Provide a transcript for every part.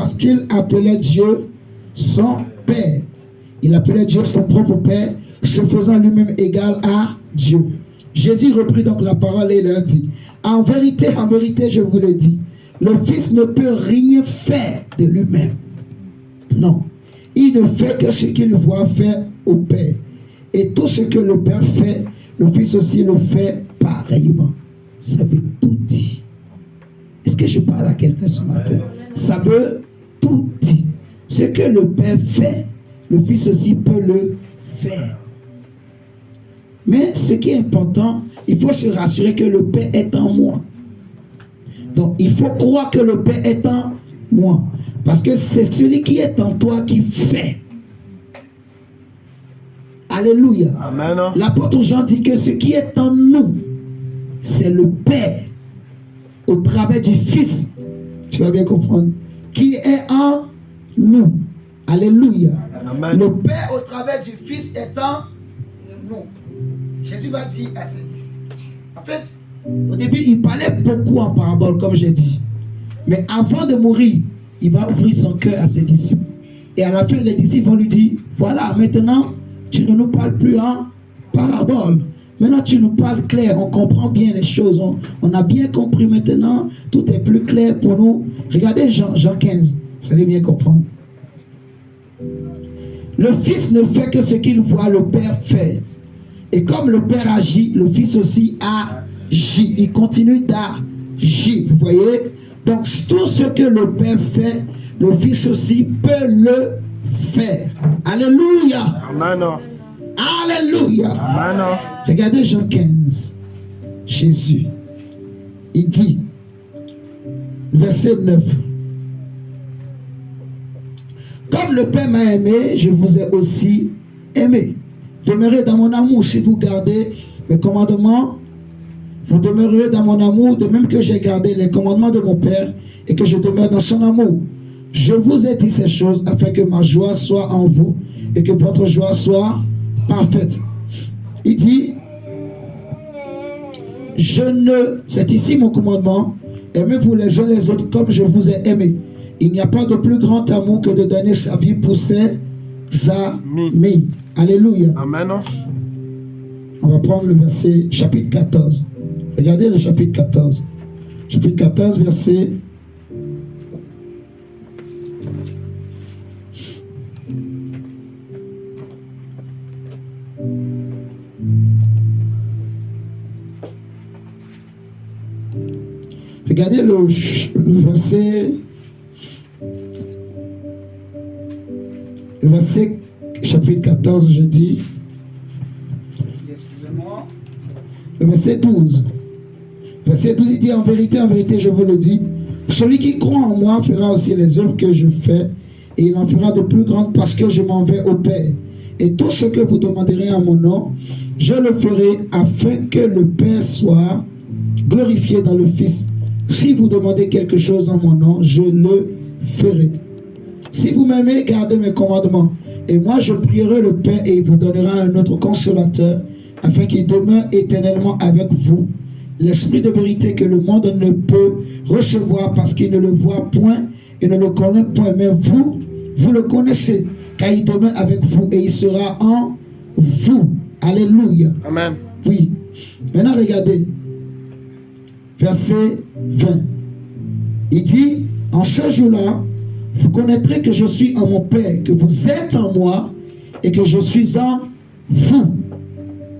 parce qu'il appelait Dieu son Père. Il appelait Dieu son propre Père, se faisant lui-même égal à Dieu. Jésus reprit donc la parole et leur dit, en vérité, je vous le dis, le Fils ne peut rien faire de lui-même. Non. Il ne fait que ce qu'il voit faire au Père. Et tout ce que le Père fait, le Fils aussi le fait pareillement. Ça veut tout dire. Est-ce que je parle à quelqu'un ce matin? Ça veut tout dire. Ce que le Père fait, le Fils aussi peut le faire. Mais ce qui est important, il faut se rassurer que le Père est en moi. Donc, il faut croire que le Père est en moi. Parce que c'est celui qui est en toi qui fait. Alléluia. Amen. L'apôtre Jean dit que ce qui est en nous, c'est le Père au travers du Fils. Tu vas bien comprendre. Qui est en nous. Alléluia. Amen. Le Père au travers du Fils est en nous. Jésus va dire à ses disciples. En fait, au début, il parlait beaucoup en parabole, comme j'ai dit. Mais avant de mourir, il va ouvrir son cœur à ses disciples. Et à la fin, les disciples vont lui dire, voilà, maintenant, tu ne nous parles plus en parabole. Maintenant, tu nous parles clair, on comprend bien les choses. On a bien compris maintenant, tout est plus clair pour nous. Regardez Jean 15, vous allez bien comprendre. Le Fils ne fait que ce qu'il voit le Père faire. Et comme le Père agit, le Fils aussi agit. Il continue d'agir, vous voyez. Donc, tout ce que le Père fait, le Fils aussi peut le faire. Alléluia. Amen. Alléluia. Amen. Regardez Jean 15. Jésus. Il dit, verset 9. Comme le Père m'a aimé, je vous ai aussi aimé. Demeurez dans mon amour. Si vous gardez mes commandements, vous demeurerez dans mon amour, de même que j'ai gardé les commandements de mon Père et que je demeure dans son amour. Je vous ai dit ces choses afin que ma joie soit en vous et que votre joie soit parfaite. Il dit, c'est ici mon commandement, aimez-vous les uns les autres comme je vous ai aimé. Il n'y a pas de plus grand amour que de donner sa vie pour ses amis. Alléluia. Amen. On va prendre le verset, chapitre 14. Regardez le chapitre 14. Chapitre 14, verset... Regardez le verset... Le verset, chapitre 14, je dis... Excusez-moi. Le verset 12. Verset 12, il dit, en vérité, je vous le dis, celui qui croit en moi fera aussi les œuvres que je fais, et il en fera de plus grandes parce que je m'en vais au Père. Et tout ce que vous demanderez en mon nom, je le ferai afin que le Père soit glorifié dans le Fils. Si vous demandez quelque chose en mon nom, je le ferai. Si vous m'aimez, gardez mes commandements. Et moi, je prierai le Père et il vous donnera un autre consolateur, afin qu'il demeure éternellement avec vous. L'esprit de vérité que le monde ne peut recevoir parce qu'il ne le voit point et ne le connaît point. Mais vous le connaissez, car il demeure avec vous et il sera en vous. Alléluia. Amen. Oui. Maintenant, regardez. Verset 20. Il dit, en ce jour-là, vous connaîtrez que je suis en mon Père, que vous êtes en moi et que je suis en vous.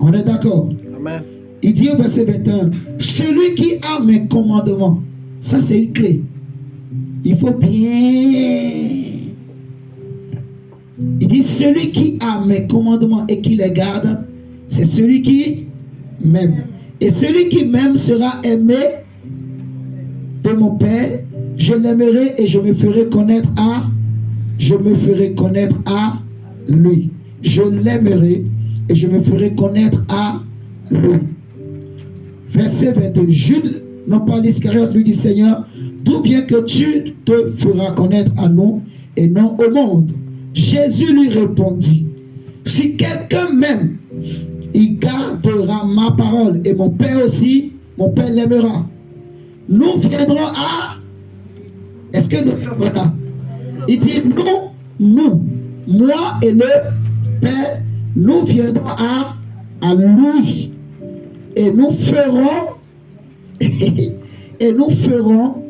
On est d'accord? Amen. Il dit au verset 21, celui qui a mes commandements, ça c'est une clé. Il faut bien... Il dit, celui qui a mes commandements et qui les garde, c'est celui qui m'aime. Et celui qui m'aime sera aimé de mon Père. Je l'aimerai et je me ferai connaître à lui. Je l'aimerai et je me ferai connaître à lui. Verset 22. Jude, non pas l'Iscariote, lui dit, Seigneur, d'où vient que tu te feras connaître à nous et non au monde? Jésus lui répondit, si quelqu'un m'aime, il gardera ma parole et mon Père aussi, mon Père l'aimera. Nous viendrons à... Est-ce que nous sommes là? Il dit, nous, moi et le Père, nous viendrons à lui. Et nous ferons, et nous ferons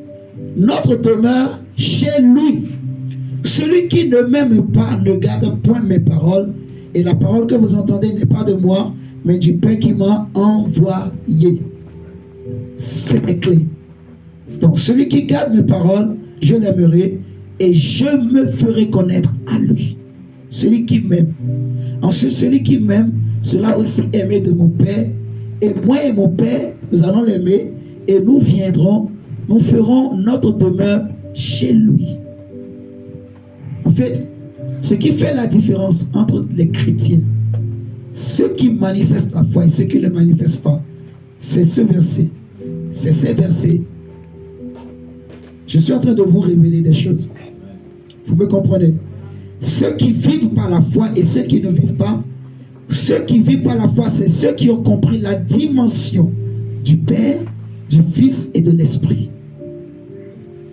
notre demeure chez lui. Celui qui ne m'aime pas ne garde point mes paroles. Et la parole que vous entendez n'est pas de moi, mais du Père qui m'a envoyé. C'est clé. Donc celui qui garde mes paroles, je l'aimerai et je me ferai connaître à lui. Celui qui m'aime. Ensuite, celui qui m'aime sera aussi aimé de mon Père. Et moi et mon Père, nous allons l'aimer et nous viendrons, nous ferons notre demeure chez lui. En fait, ce qui fait la différence entre les chrétiens, ceux qui manifestent la foi et ceux qui ne le manifestent pas, c'est ce verset. C'est ces versets. Je suis en train de vous révéler des choses. Vous me comprenez? Ceux qui vivent par la foi et ceux qui ne vivent pas, ceux qui vivent par la foi, c'est ceux qui ont compris la dimension du Père, du Fils et de l'Esprit.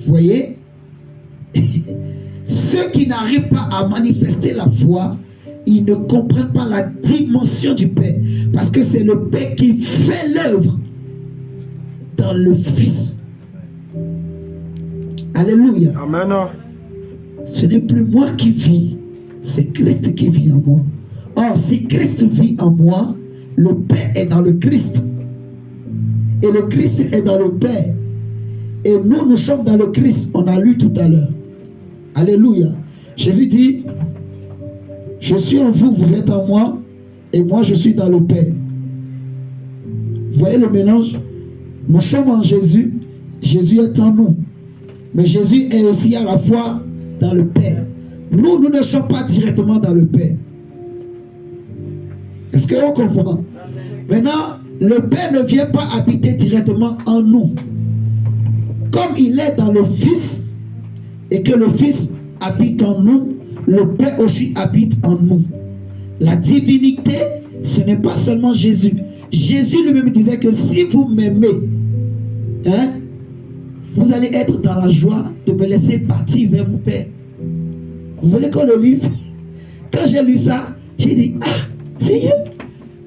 Vous voyez? Ceux qui n'arrivent pas à manifester la foi, ils ne comprennent pas la dimension du Père. Parce que c'est le Père qui fait l'œuvre dans le Fils. Alléluia. Amen. Ce n'est plus moi qui vis, c'est Christ qui vit en moi. Or, si Christ vit en moi, le Père est dans le Christ. Et le Christ est dans le Père. Et nous, nous sommes dans le Christ. On a lu tout à l'heure. Alléluia. Jésus dit, je suis en vous, vous êtes en moi, et moi je suis dans le Père. Vous voyez le mélange? Nous sommes en Jésus, Jésus est en nous. Mais Jésus est aussi à la fois dans le Père. Nous ne sommes pas directement dans le Père. Est-ce qu'on comprend? Maintenant, le Père ne vient pas habiter directement en nous. Comme il est dans le Fils, et que le Fils habite en nous, le Père aussi habite en nous. La divinité, ce n'est pas seulement Jésus. Jésus lui-même disait que si vous m'aimez, hein, vous allez être dans la joie de me laisser partir vers mon Père. Vous voulez qu'on le lise? Quand j'ai lu ça, j'ai dit, ah, Seigneur,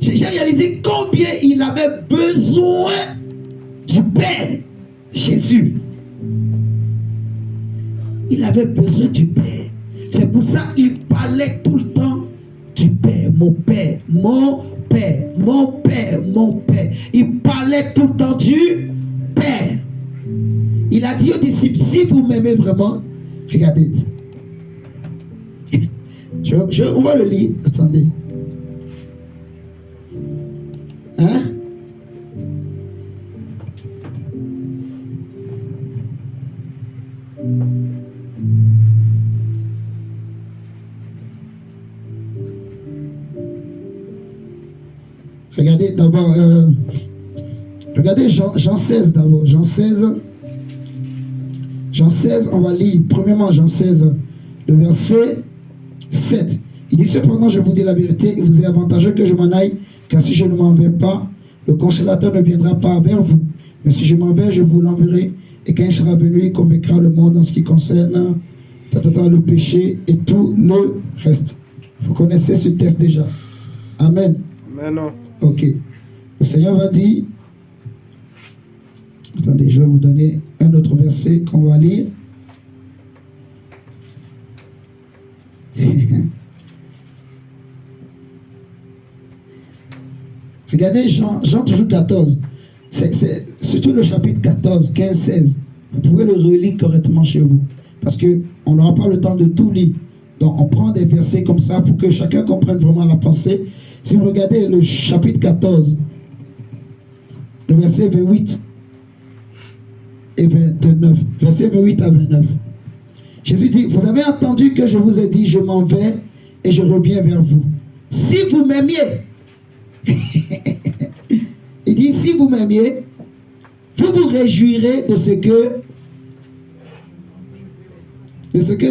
j'ai réalisé combien il avait besoin du Père, Jésus. Il avait besoin du Père. C'est pour ça qu'il parlait tout le temps du Père, mon Père, mon Père, mon Père, mon Père. Il parlait tout le temps du Père. Il a dit aux disciples, si vous m'aimez vraiment, regardez. On va le lire. Attendez. Hein? Regardez d'abord, regardez Jean 16 d'abord. Jean 16, on va lire premièrement Jean 16, le verset 7. Il dit, cependant, je vous dis la vérité, il vous est avantageux que je m'en aille, car si je ne m'en vais pas, le consolateur ne viendra pas vers vous. Mais si je m'en vais, je vous l'enverrai, et quand il sera venu, il convaincra le monde en ce qui concerne le péché et tout le reste. Vous connaissez ce texte déjà. Amen. Amen. Ok. Le Seigneur va dire, attendez, je vais vous donner un autre verset qu'on va lire. Regardez Jean toujours 14. C'est surtout le chapitre 14, 15, 16. Vous pouvez le relire correctement chez vous. Parce qu'on n'aura pas le temps de tout lire. Donc on prend des versets comme ça pour que chacun comprenne vraiment la pensée. Si vous regardez le chapitre 14, le verset 28 et 29, verset 28 à 29. Jésus dit, vous avez entendu que je vous ai dit, je m'en vais et je reviens vers vous. Si vous m'aimiez, il dit, si vous m'aimiez, vous vous réjouirez de ce que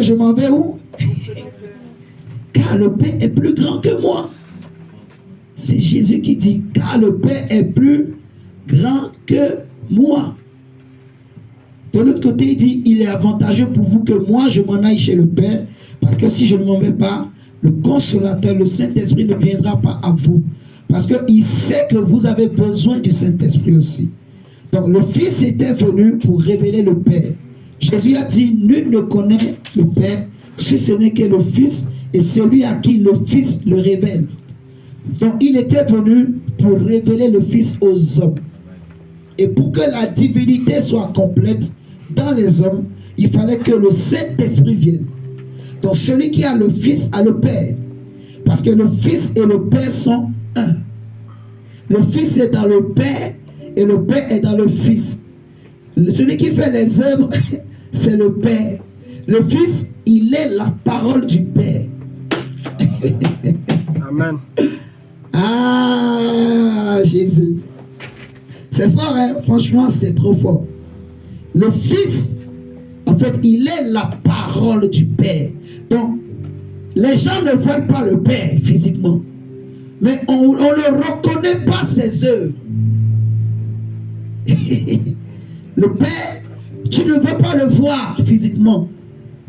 je m'en vais où? Car le Père est plus grand que moi. C'est Jésus qui dit, car le Père est plus grand que moi. De l'autre côté, il dit, il est avantageux pour vous que moi, je m'en aille chez le Père, parce que si je ne m'en vais pas, le Consolateur, le Saint-Esprit ne viendra pas à vous. Parce qu'il sait que vous avez besoin du Saint-Esprit aussi. Donc le Fils était venu pour révéler le Père. Jésus a dit, nul ne connaît le Père, si ce n'est que le Fils, et celui à qui le Fils le révèle. Donc il était venu pour révéler le Fils aux hommes. Et pour que la divinité soit complète dans les hommes, il fallait que le Saint-Esprit vienne. Donc celui qui a le Fils a le Père. Parce que le Fils et le Père sont un. Le Fils est dans le Père et le Père est dans le Fils. Celui qui fait les œuvres, c'est le Père. Le Fils, il est la parole du Père. Amen. Ah, Jésus. C'est fort, hein? Franchement, c'est trop fort. Le Fils, en fait, il est la parole du Père. Donc, les gens ne voient pas le Père physiquement. Mais on ne reconnaît pas ses œuvres. Le Père, tu ne veux pas le voir physiquement.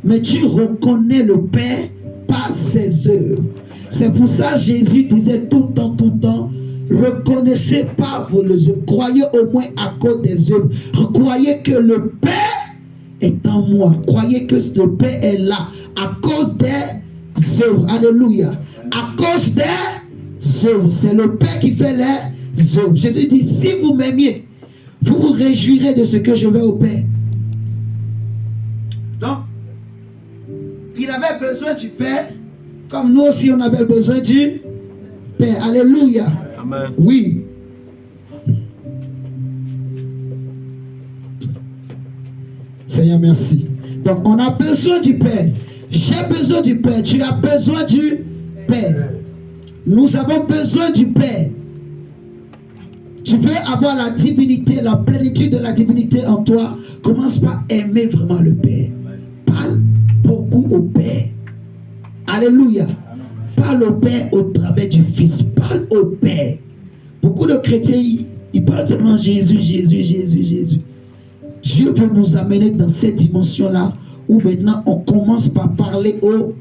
Mais tu reconnais le Père par ses œuvres. C'est pour ça que Jésus disait tout le temps, reconnaissez pas vos œuvres. Croyez au moins à cause des œuvres. Croyez que le Père est en moi. Croyez que le Père est là à cause des œuvres. Alléluia. À cause des œuvres. C'est le Père qui fait les œuvres. Jésus dit, si vous m'aimiez, vous vous réjouirez de ce que je vais au Père. Donc, il avait besoin du Père, comme nous aussi on avait besoin du Père. Alléluia. Amen. Oui. Seigneur, merci. Donc, on a besoin du Père. J'ai besoin du Père. Tu as besoin du Père. Nous avons besoin du Père. Tu veux avoir la divinité, la plénitude de la divinité en toi. Commence par aimer vraiment le Père. Parle beaucoup au Père. Alléluia. Parle au Père au travers du Fils. Parle au Père. Beaucoup de chrétiens, ils parlent seulement Jésus, Jésus, Jésus, Jésus. Dieu veut nous amener dans cette dimension-là où maintenant on commence par parler au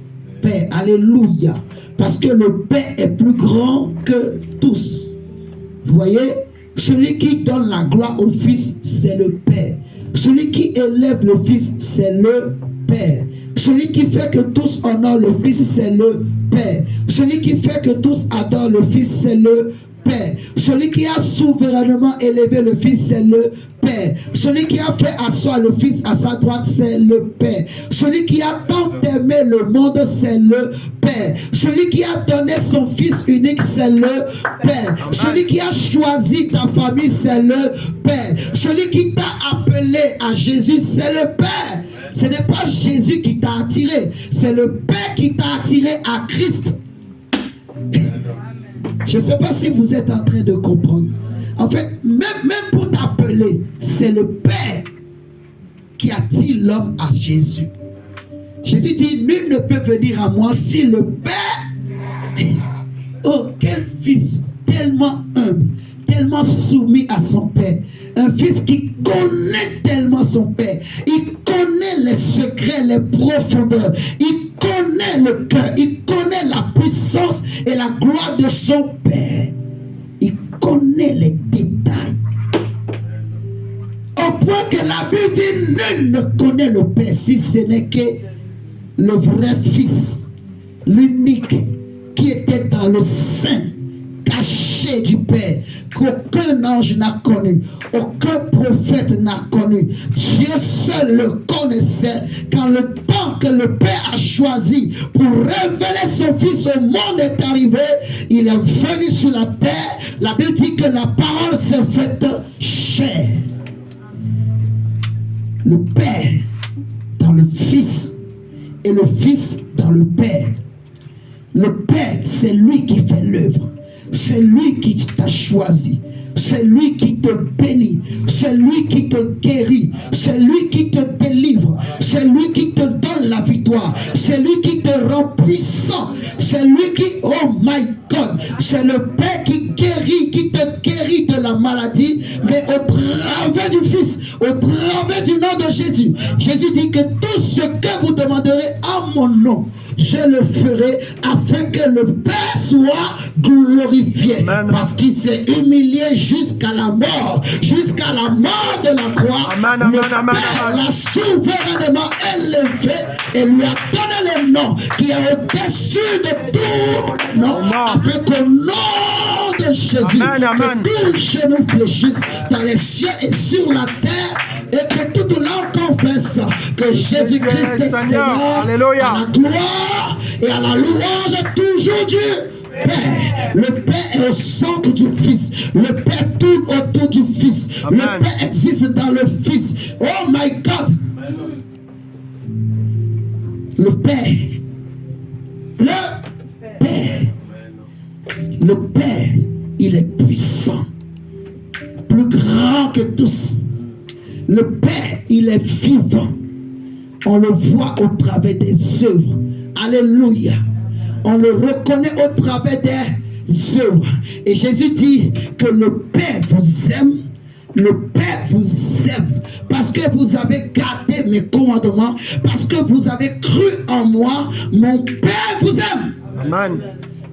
Père. Alléluia. Parce que le Père est plus grand que tous. Vous voyez, celui qui donne la gloire au Fils, c'est le Père. Celui qui élève le Fils, c'est le Père. Celui qui fait que tous honorent le Fils, c'est le Père. Celui qui fait que tous adorent le Fils, c'est le Père. Celui qui a souverainement élevé le Fils, c'est le Père. Celui qui a fait asseoir le Fils à sa droite, c'est le Père. Celui qui a tant aimé le monde, c'est le Père. Celui qui a donné son Fils unique, c'est le Père. Celui qui a choisi ta famille, c'est le Père. Celui qui t'a appelé à Jésus, c'est le Père. Ce n'est pas Jésus qui t'a attiré, c'est le Père qui t'a attiré à Christ. Je ne sais pas si vous êtes en train de comprendre. En fait, même pour t'appeler, c'est le Père qui attire l'homme à Jésus. Jésus dit, nul ne peut venir à moi si le Père... Oh, quel fils tellement humble, tellement soumis à son Père. Un fils qui connaît tellement son Père. Il connaît les secrets, les profondeurs. Il connaît le cœur. Il connaît la puissance et la gloire de son Père. Il connaît les détails. Au point que la Bible dit, nul ne connaît le Père si ce n'est que le vrai Fils, l'unique, qui était dans le sein caché du Père, qu'aucun ange n'a connu, aucun prophète n'a connu. Dieu seul le connaissait. Quand le temps que le Père a choisi pour révéler son Fils au monde est arrivé, il est venu sur la terre. La Bible dit que la parole s'est faite chair. Le Père dans le Fils et le Fils dans le Père. Le Père, c'est lui qui fait l'œuvre. C'est lui qui t'a choisi. C'est lui qui te bénit. C'est lui qui te guérit. C'est lui qui te délivre. C'est lui qui te donne la victoire. C'est lui qui te rend puissant. C'est lui qui, oh my God, c'est le Père qui guérit, qui te guérit de la maladie, mais au travers du Fils, au travers du nom de Jésus. Jésus dit que tout ce que vous demanderez en mon nom, je le ferai afin que le Père soit glorifié. Amen. Parce qu'il s'est humilié jusqu'à la mort de la croix. Amen, le amen, Père amen. l'a souverainement élevé et lui a donné le nom qui est au-dessus de tout nom, afin qu'au nom de Jésus, Amen. que tout genou fléchisse dans les cieux et sur la terre, et que toute langue confesse que Jésus-Christ est Seigneur. Alléluia. À la gloire et à la louange toujours du Père. Le Père est au centre du Fils. Le Père tourne autour du Fils. Amen. Le Père existe dans le Fils. Oh my God. Le Père. Le Père, il est puissant. Plus grand que tous. Le Père, il est vivant. On le voit au travers des œuvres. Alléluia. On le reconnaît au travers des œuvres. Et Jésus dit que le Père vous aime. Le Père vous aime parce que vous avez gardé mes commandements, parce que vous avez cru en moi. Mon Père vous aime. Amen.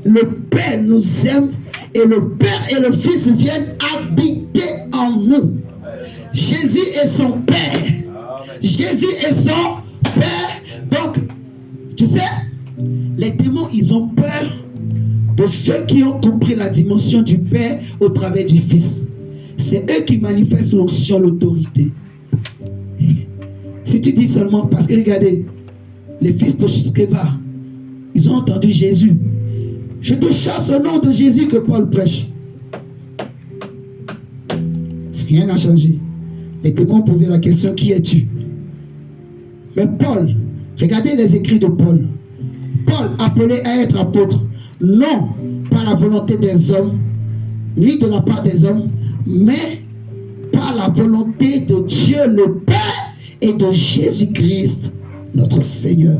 Le Père nous aime et le Père et le Fils viennent habiter en nous. Jésus est son Père. Jésus est son Père. Donc, tu sais, les démons, ils ont peur de ceux qui ont compris la dimension du Père au travers du Fils. C'est eux qui manifestent l'onction, l'autorité. Si tu dis seulement, parce que regardez, les fils de Shkeva, ils ont entendu Jésus. Je te chasse au nom de Jésus que Paul prêche. Rien n'a changé. Les démons posaient la question, qui es-tu? Mais Paul, regardez les écrits de Paul. Paul appelé à être apôtre, non par la volonté des hommes, ni de la part des hommes, mais par la volonté de Dieu le Père et de Jésus-Christ, notre Seigneur.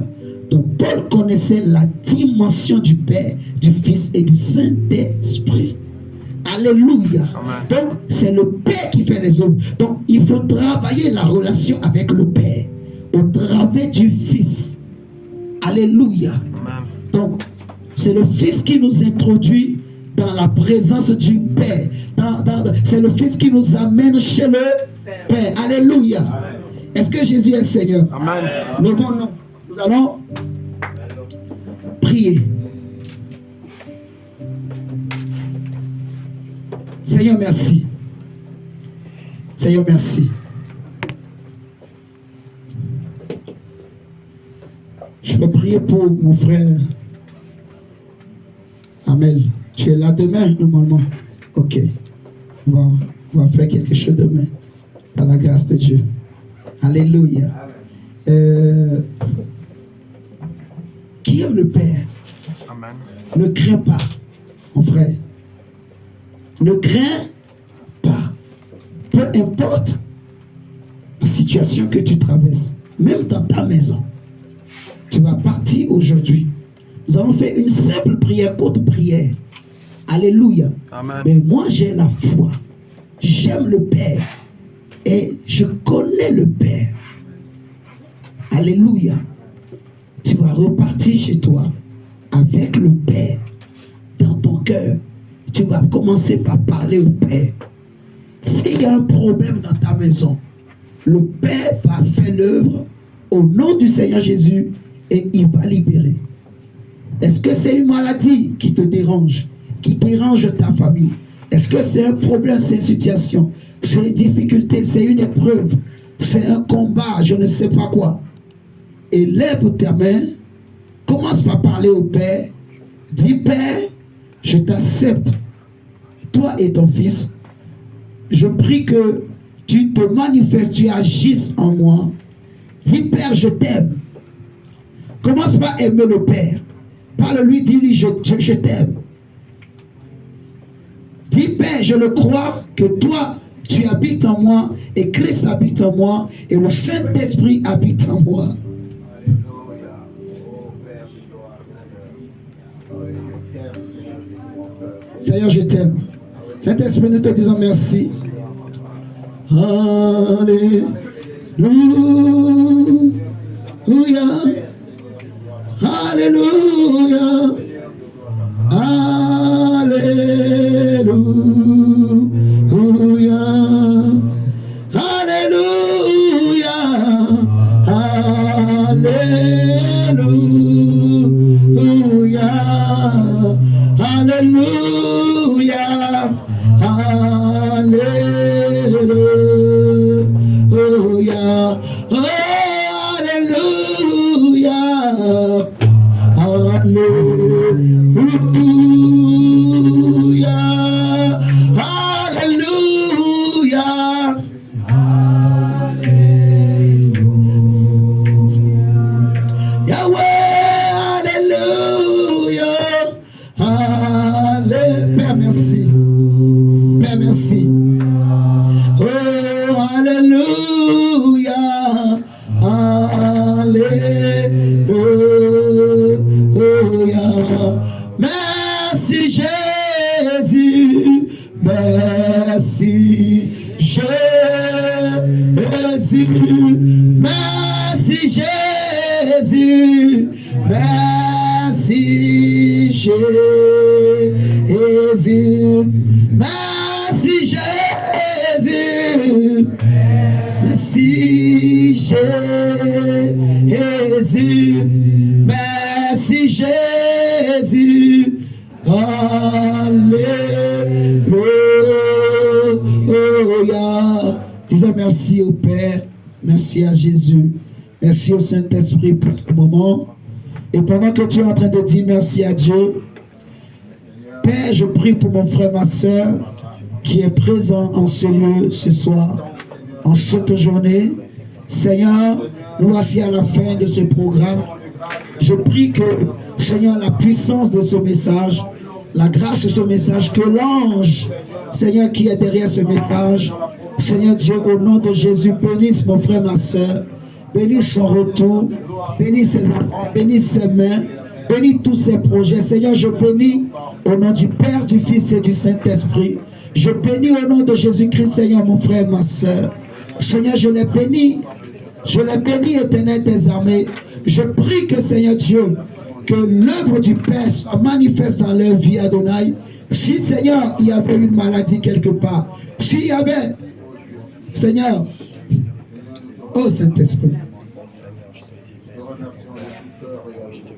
Donc Paul connaissait la dimension du Père, du Fils et du Saint-Esprit. Alléluia. Amen. Donc c'est le Père qui fait les œuvres. Donc il faut travailler la relation avec le Père au travers du Fils. Alléluia. Amen. Donc c'est le Fils qui nous introduit dans la présence du Père. C'est le Fils qui nous amène chez le Père. Alléluia. Est-ce que Jésus est Seigneur? Amen. Levons-nous. Nous allons prier. Seigneur, merci. Seigneur, merci. Je veux prier pour mon frère Amel. Tu es là demain, normalement. Ok. On va faire quelque chose demain. Par la grâce de Dieu. Alléluia. Qui aime le Père? Amen. Ne crains pas, mon frère. Ne crains pas. Peu importe la situation que tu traverses, même dans ta maison, tu vas partir aujourd'hui. Nous allons faire une simple prière, courte prière. Alléluia. Amen. Mais moi, j'ai la foi. J'aime le Père. Et je connais le Père. Alléluia. Tu vas repartir chez toi avec le Père dans ton cœur. Tu vas commencer par parler au Père. S'il y a un problème dans ta maison, le Père va faire l'œuvre au nom du Seigneur Jésus et il va libérer. Est-ce que c'est une maladie qui te dérange, qui dérange ta famille? Est-ce que c'est un problème, c'est une situation, c'est une difficulté, c'est une épreuve, c'est un combat, je ne sais pas quoi? Élève ta main, commence par parler au Père. Dis, Père, je t'accepte, toi et ton fils. Je prie que tu te manifestes, tu agisses en moi. Dis, Père, je t'aime. Commence par aimer le Père. Parle-lui, dis-lui, je t'aime. Dis, Père, je le crois que toi, tu habites en moi, et Christ habite en moi, et le Saint-Esprit habite en moi. Seigneur, je t'aime. Saint-Esprit, nous te disons merci. Alléluia. Alléluia. Alléluia. Alléluia. Alléluia. Alléluia. Alléluia. Merci Jésus, merci Jésus, merci Jésus, merci Jésus, merci Jésus, merci Jésus, merci Jésus. Alléluia. Disons merci au Père, merci à Jésus, merci au Saint-Esprit pour ce moment. Et pendant que tu es en train de dire merci à Dieu, Père, je prie pour mon frère, ma soeur, qui est présent en ce lieu ce soir, en cette journée. Seigneur, nous voici à la fin de ce programme. Je prie que, Seigneur, la puissance de ce message, la grâce de ce message, que l'ange, Seigneur, qui est derrière ce message, Seigneur Dieu, au nom de Jésus, bénisse mon frère, ma soeur, bénisse son retour, bénisse ses enfants, bénisse ses mains, bénisse tous ses projets. Seigneur, je bénis au nom du Père, du Fils et du Saint-Esprit. Je bénis au nom de Jésus-Christ, Seigneur, mon frère, ma soeur. Seigneur, je les bénis, éternel des armées. Je prie que, Seigneur Dieu, que l'œuvre du Père soit manifeste dans leur vie, Adonai. Si, Seigneur, il y avait une maladie quelque part, s'il y avait, Seigneur, oh Saint-Esprit,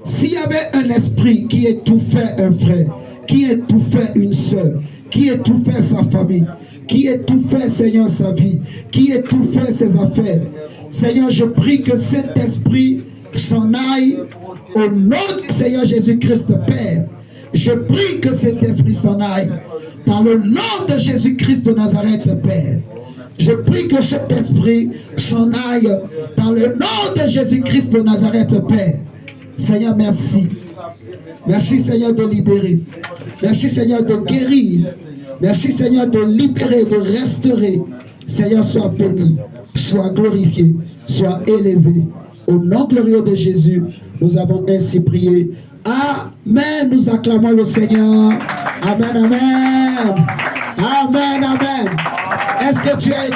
s'il y avait un esprit qui étouffait un frère, qui étouffait une soeur, qui étouffait sa famille, qui étouffait, Seigneur, sa vie, qui étouffait ses affaires, Seigneur, je prie que cet esprit s'en aille au nom de Seigneur Jésus-Christ, Père. Je prie que cet esprit s'en aille dans le nom de Jésus-Christ de Nazareth, Père. Je prie que cet esprit s'en aille dans le nom de Jésus-Christ de Nazareth, Père. Seigneur, merci. Merci, Seigneur, de libérer. Merci, Seigneur, de guérir. Merci, Seigneur, de libérer, de restaurer. Seigneur, sois béni, sois glorifié, sois élevé. Au nom glorieux de Jésus, nous avons ainsi prié. Amen. Nous acclamons le Seigneur. Amen, amen. Amen, amen. Est-ce que tu as été